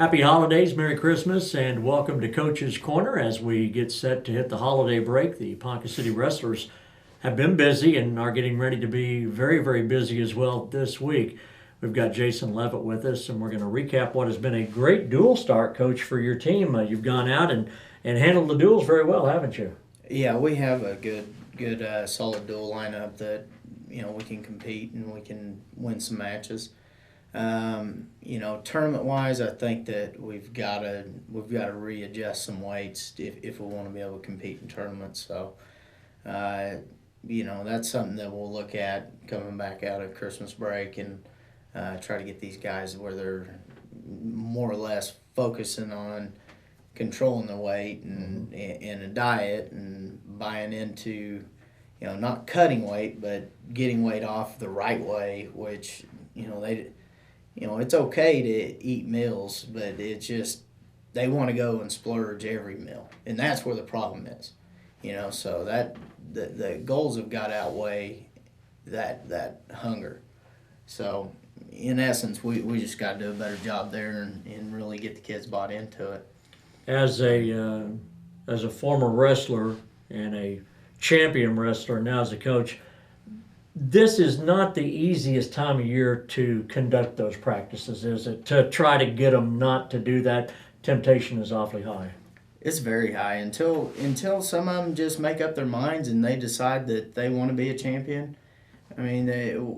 Happy holidays, Merry Christmas, and welcome to Coach's Corner as we get set to hit the holiday break. The Ponca City Wrestlers have been busy and are getting ready to be very, very busy as well this week. We've got Jason Leavitt with us, and we're going to recap what has been a great dual start, Coach, for your team. You've gone out and handled the duels very well, haven't you? Yeah, we have a good, solid dual lineup that we can compete and we can win some matches. Tournament wise, I think that we've got to readjust some weights if we want to be able to compete in tournaments. So, that's something that we'll look at coming back out of Christmas break and try to get these guys where they're more or less focusing on controlling their weight and a diet and buying into not cutting weight but getting weight off the right way, which it's okay to eat meals, but it's just they want to go and splurge every meal, and that's where the problem is. So that the goals have got to outweigh that hunger. So in essence, we just got to do a better job there and really get the kids bought into it. As a former wrestler and a champion wrestler, now as a coach, this is not the easiest time of year to conduct those practices, is it? To try to get them not to do that, temptation is awfully high. It's very high until some of them just make up their minds and they decide that they want to be a champion. I mean,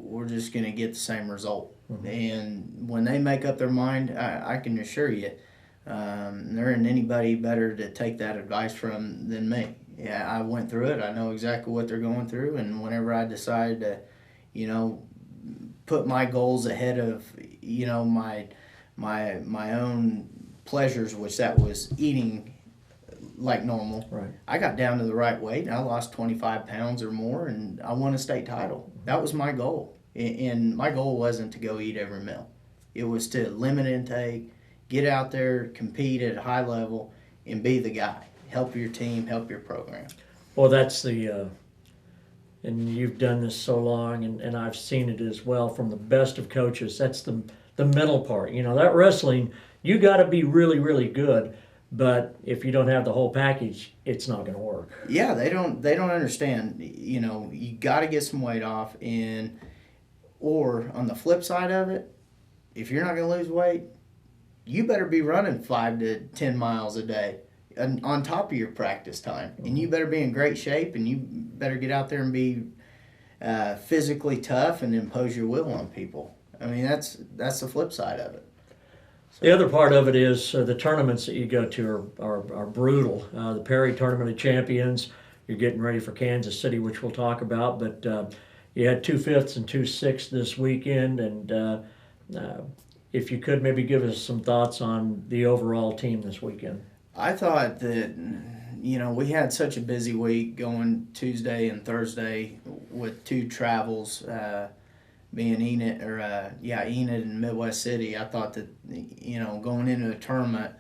we're just going to get the same result. Mm-hmm. And when they make up their mind, I can assure you, there isn't anybody better to take that advice from than me. Yeah, I went through it. I know exactly what they're going through, and whenever I decide to, put my goals ahead of, my own pleasures, which that was eating like normal. Right. I got down to the right weight, and I lost 25 pounds or more, and I won a state title. That was my goal, and my goal wasn't to go eat every meal. It was to limit intake, get out there, compete at a high level, and be the guy. Help your team, help your program. Well, that's and you've done this so long, and I've seen it as well from the best of coaches. That's the middle part. That wrestling, you got to be really, really good. But if you don't have the whole package, it's not going to work. Yeah, they don't understand. You got to get some weight off, or on the flip side of it, if you're not going to lose weight, you better be running 5 to 10 miles a day on top of your practice time. Mm-hmm. And you better be in great shape, and you better get out there and be physically tough and impose your will on people. I mean, that's the flip side of it. The other part of it is the tournaments that you go to are brutal. The Perry Tournament of Champions, you're getting ready for Kansas City, which we'll talk about, but you had 2 5ths and 2 6ths this weekend, and if you could maybe give us some thoughts on the overall team this weekend. I thought that, we had such a busy week going Tuesday and Thursday with 2 travels, being Enid and Midwest City. I thought that, going into a tournament,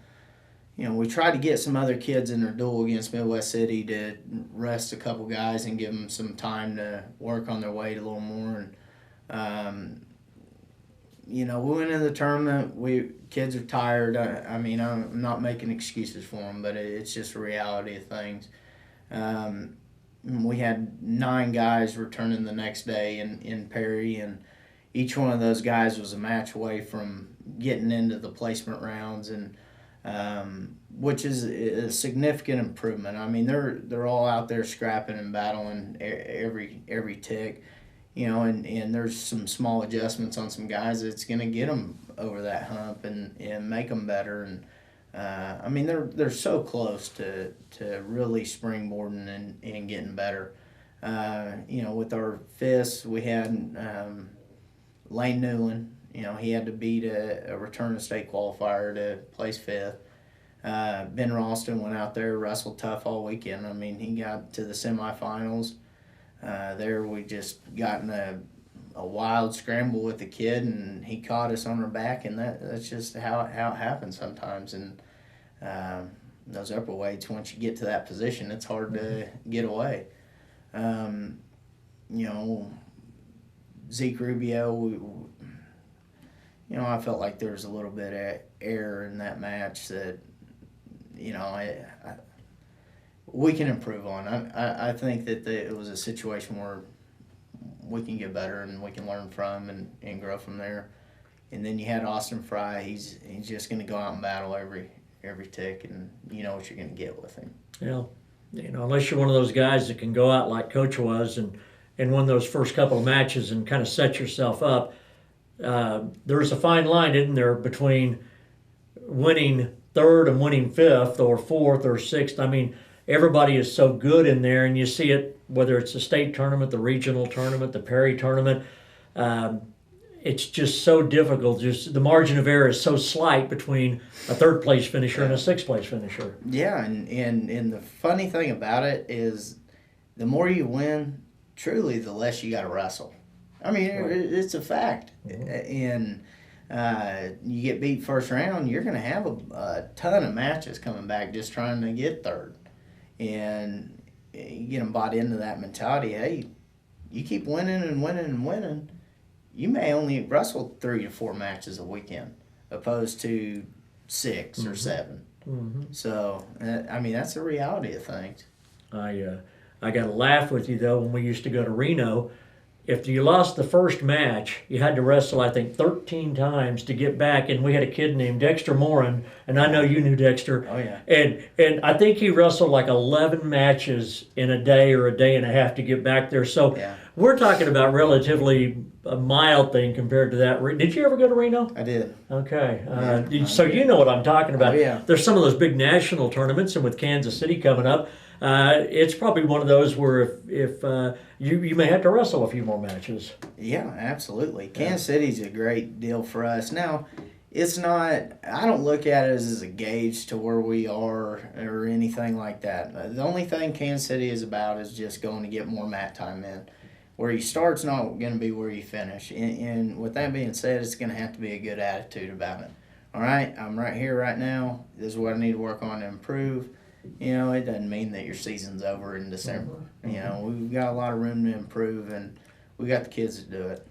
we tried to get some other kids in their duel against Midwest City to rest a couple guys and give them some time to work on their weight a little more. And, we went into the tournament. Kids are tired. I'm not making excuses for them, but it's just a reality of things. We had 9 guys returning the next day in Perry, and each one of those guys was a match away from getting into the placement rounds, and which is a significant improvement. I mean, they're all out there scrapping and battling every tick. And there's some small adjustments on some guys that's going to get them over that hump and make them better. And they're so close to really springboarding and getting better. With our fists, we had Lane Newland. He had to beat a return to state qualifier to place 5th. Ben Ralston went out there, wrestled tough all weekend. He got to the semifinals. There we just got in a wild scramble with the kid, and he caught us on our back, and that's just how it happens sometimes. And those upper weights, once you get to that position, it's hard to get away. Zeke Rubio, I felt like there was a little bit of error in that match that, we can improve on. I think that it was a situation where we can get better and we can learn from and grow from there. And then you had Austin Fry. He's just going to go out and battle every tick, and you know what you're going to get with him. Yeah, unless you're one of those guys that can go out like Coach was and win those first couple of matches and kind of set yourself up. There's a fine line, isn't there, between winning third and winning fifth or fourth or sixth. I mean, everybody is so good in there, and you see it whether it's the state tournament, the regional tournament, the Perry tournament. It's just so difficult. Just the margin of error is so slight between a third place finisher and a sixth place finisher. Yeah, and the funny thing about it is, the more you win, truly, the less you got to wrestle. I mean, it's a fact. Mm-hmm. And you get beat first round, you're going to have a ton of matches coming back just trying to get third. And you get them bought into that mentality. Hey, you keep winning and winning and winning, you may only wrestle 3 to 4 matches a weekend, opposed to 6 or 7. Mm-hmm. So, I mean, that's the reality of things. I got to laugh with you, though, when we used to go to Reno. If you lost the first match, you had to wrestle, I think, 13 times to get back. And we had a kid named Dexter Morin, and I know you knew Dexter. Oh, yeah. And I think he wrestled like 11 matches in a day or a day and a half to get back there. So we're talking about relatively a mild thing compared to that. Did you ever go to Reno? I did. Okay. So you know what I'm talking about. Oh, yeah. There's some of those big national tournaments, and with Kansas City coming up, it's probably one of those where if you may have to wrestle a few more matches. Yeah, absolutely. Kansas City's a great deal for us. Now, it's not, I don't look at it as a gauge to where we are or anything like that. The only thing Kansas City is about is just going to get more mat time in. Where you start's not going to be where you finish. And with that being said, it's going to have to be a good attitude about it. All right, I'm right here right now. This is what I need to work on to improve. It doesn't mean that your season's over in December. We've got a lot of room to improve, and we got the kids to do it.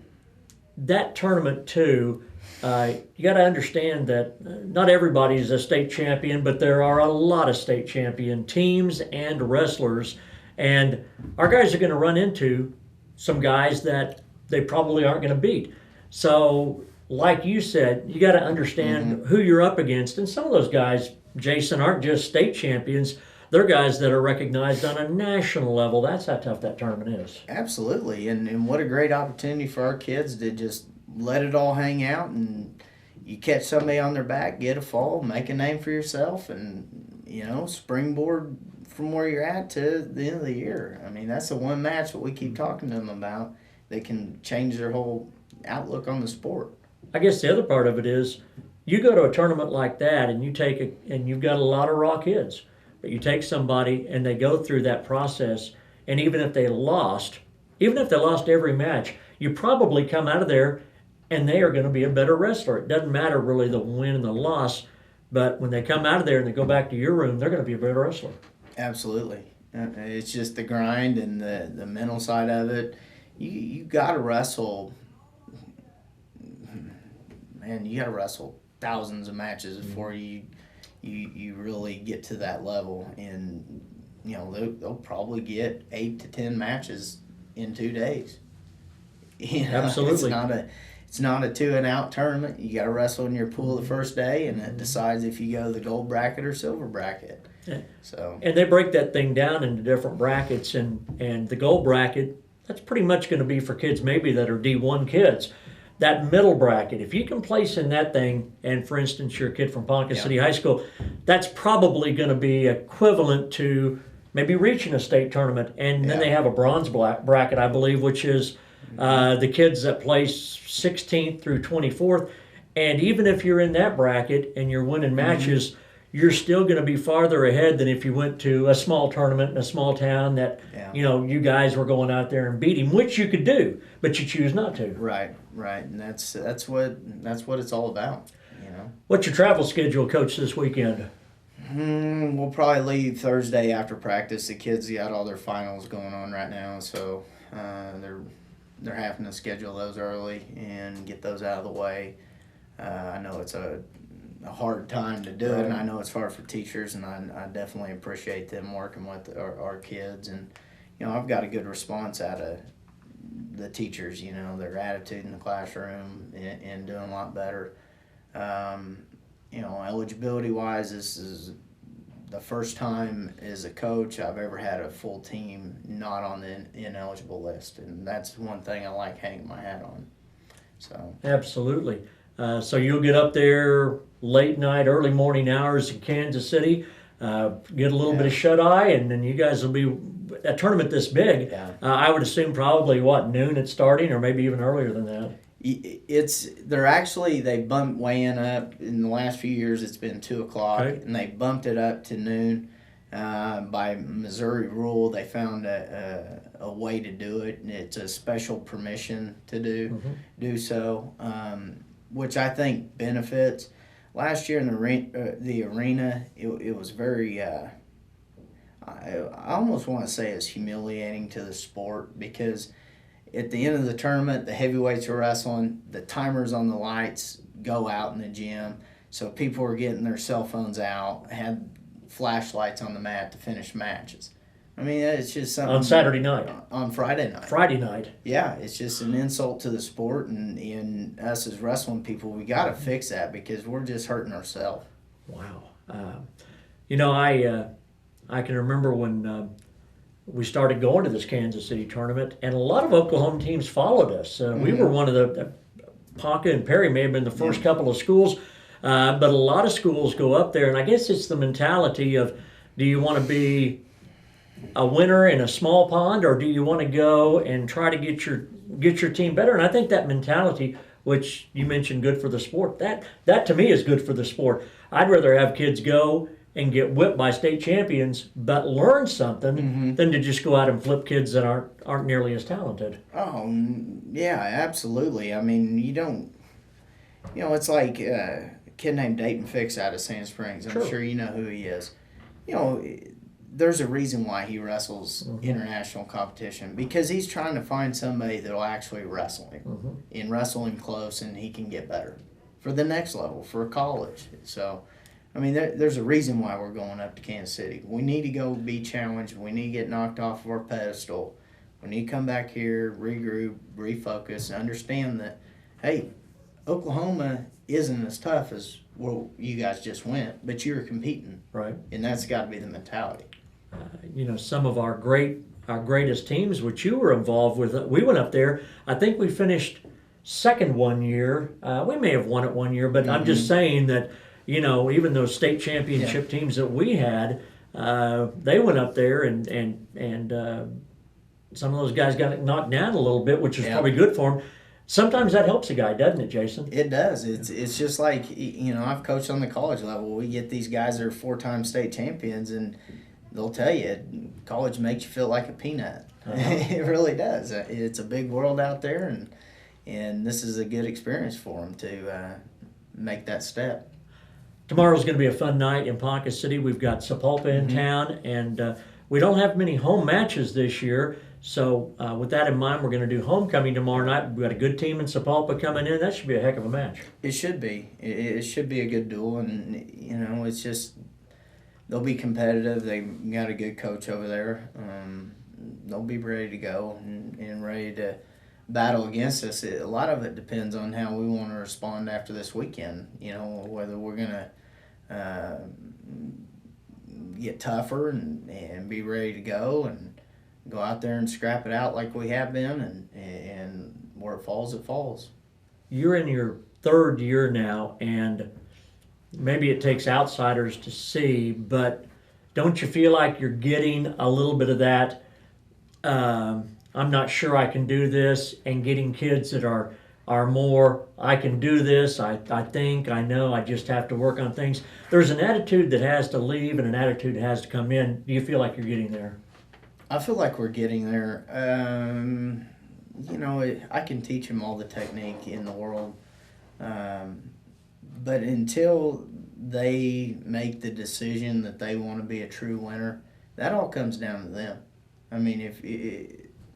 That tournament, too, you got to understand that not everybody is a state champion, but there are a lot of state champion teams and wrestlers. And our guys are going to run into some guys that they probably aren't going to beat. So, like you said, you got to understand who you're up against. And some of those guys, Jason, aren't just state champions. They're guys that are recognized on a national level. That's how tough that tournament is. Absolutely. And what a great opportunity for our kids to just let it all hang out, and you catch somebody on their back, get a fall, make a name for yourself, and, springboard from where you're at to the end of the year. I mean, that's the one match that we keep talking to them about that can change their whole outlook on the sport. I guess the other part of it is, you go to a tournament like that and you've got a lot of raw kids, but you take somebody and they go through that process, and even if they lost every match, you probably come out of there and they are going to be a better wrestler. It doesn't matter really the win and the loss, but when they come out of there and they go back to your room, they're going to be a better wrestler. Absolutely. It's just the grind and the mental side of it. You got to wrestle. Man, you got to wrestle thousands of matches before you really get to that level. And they'll probably get 8 to 10 matches in 2 days. Absolutely. It's not a 2-and-out tournament. You got to wrestle in your pool the first day, and it decides if you go to the gold bracket or silver bracket. So, and they break that thing down into different brackets, and the gold bracket, that's pretty much going to be for kids maybe that are D1 kids. That middle bracket, if you can place in that thing, and for instance, you're a kid from Ponca City High School, that's probably going to be equivalent to maybe reaching a state tournament. And then they have a bronze bracket, I believe, which is the kids that place 16th through 24th. And even if you're in that bracket and you're winning matches, you're still going to be farther ahead than if you went to a small tournament in a small town that, you guys were going out there and beat him, which you could do, but you choose not to. Right. And that's what it's all about. What's your travel schedule, Coach, this weekend? We'll probably leave Thursday after practice. The kids got all their finals going on right now, so they're having to schedule those early and get those out of the way. I know it's a hard time to do it, and I know it's hard for teachers, and I definitely appreciate them working with our kids. And I've got a good response out of the teachers. Their attitude in the classroom and doing a lot better. Eligibility wise, this is the first time as a coach I've ever had a full team not on the ineligible list, and that's one thing I like hanging my hat on. So Absolutely. So you'll get up there late night, early morning hours in Kansas City, get a little bit of shut eye, and then you guys will be a tournament this big. Yeah. I would assume probably noon it's starting, or maybe even earlier than that. They bumped weigh-in up in the last few years. It's been 2:00, and they bumped it up to noon. By Missouri rule, they found a way to do it, and it's a special permission to do so, which I think benefits. Last year in the arena, it was very. I almost want to say it's humiliating to the sport, because at the end of the tournament, the heavyweights are wrestling, the timers on the lights go out in the gym, so people were getting their cell phones out, had flashlights on the mat to finish matches. I mean, it's just something. On Saturday night. On Friday night. Friday night. Yeah, it's just an insult to the sport, and us as wrestling people, we got to fix that, because we're just hurting ourselves. Wow. I can remember when we started going to this Kansas City tournament, and a lot of Oklahoma teams followed us. We were one of the Ponca and Perry may have been the first couple of schools, but a lot of schools go up there, and I guess it's the mentality of, do you want to be a winner in a small pond, or do you want to go and try to get your team better? And I think that mentality, which you mentioned good for the sport, that to me is good for the sport. I'd rather have kids go and get whipped by state champions, but learn something, than to just go out and flip kids that aren't nearly as talented. Oh, yeah, absolutely. I mean, it's like a kid named Dayton Fix out of Sand Springs. I'm sure you know who he is. There's a reason why he wrestles international competition, because he's trying to find somebody that'll actually wrestle him and wrestle him close, and he can get better for the next level, for college. So, I mean, there's a reason why we're going up to Kansas City. We need to go be challenged. We need to get knocked off of our pedestal. We need to come back here, regroup, refocus, and understand that, hey, Oklahoma isn't as tough as where you guys just went, but you're competing. Right. And that's got to be the mentality. Some of our greatest teams, which you were involved with, we went up there. I think we finished second one year. We may have won it one year, but I'm just saying that, even those state championship teams that we had, they went up there and some of those guys got knocked down a little bit, which is probably good for them. Sometimes that helps a guy, doesn't it, Jason? It does. It's just like, I've coached on the college level. We get these guys that are 4-time state champions, and they'll tell you, college makes you feel like a peanut. It really does. It's a big world out there, and this is a good experience for them to make that step. Tomorrow's going to be a fun night in Ponca City. We've got Sapulpa in town, and we don't have many home matches this year. So with that in mind, we're going to do homecoming tomorrow night. We've got a good team in Sapulpa coming in. That should be a heck of a match. It should be. It should be a good duel, and it's just they'll be competitive. They got a good coach over there. They'll be ready to go and ready to battle against us. A lot of it depends on how we want to respond after this weekend. Whether we're going to get tougher and be ready to go and go out there and scrap it out like we have been, and where it falls. You're in your third year now, and maybe it takes outsiders to see, but don't you feel like you're getting a little bit of that, I'm not sure I can do this, and getting kids that are more, I can do this, I think, I know, I just have to work on things. There's an attitude that has to leave and an attitude that has to come in. Do you feel like you're getting there? I feel like we're getting there. I can teach them all the technique in the world. But until they make the decision that they want to be a true winner, that all comes down to them. I mean, if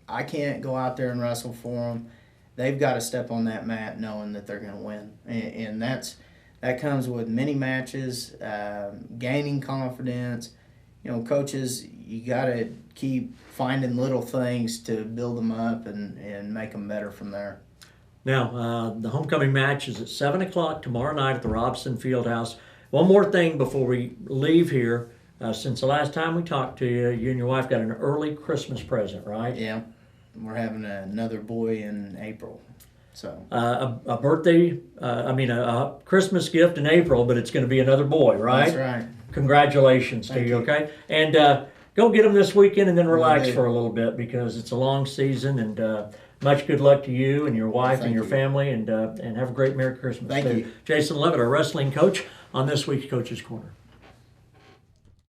I can't go out there and wrestle for them, they've got to step on that mat knowing that they're going to win, and that comes with many matches, gaining confidence. You know, coaches, you got to keep finding little things to build them up and make them better from there. Now, the homecoming match is at 7 o'clock tomorrow night at the Robson Fieldhouse. One more thing before we leave here. Since the last time we talked to you, you and your wife got an early Christmas present, right? Yeah, we're having another boy in April. So a birthday, a Christmas gift in April, but it's going to be another boy, right? that's right. Congratulations to you, okay? And go get them this weekend and then relax do. for a little bit because it's a long season. And much good luck to you and your wife and your family, and have a great Merry Christmas. Thank you. Jason Leavitt, our wrestling coach, on this week's Coach's Corner.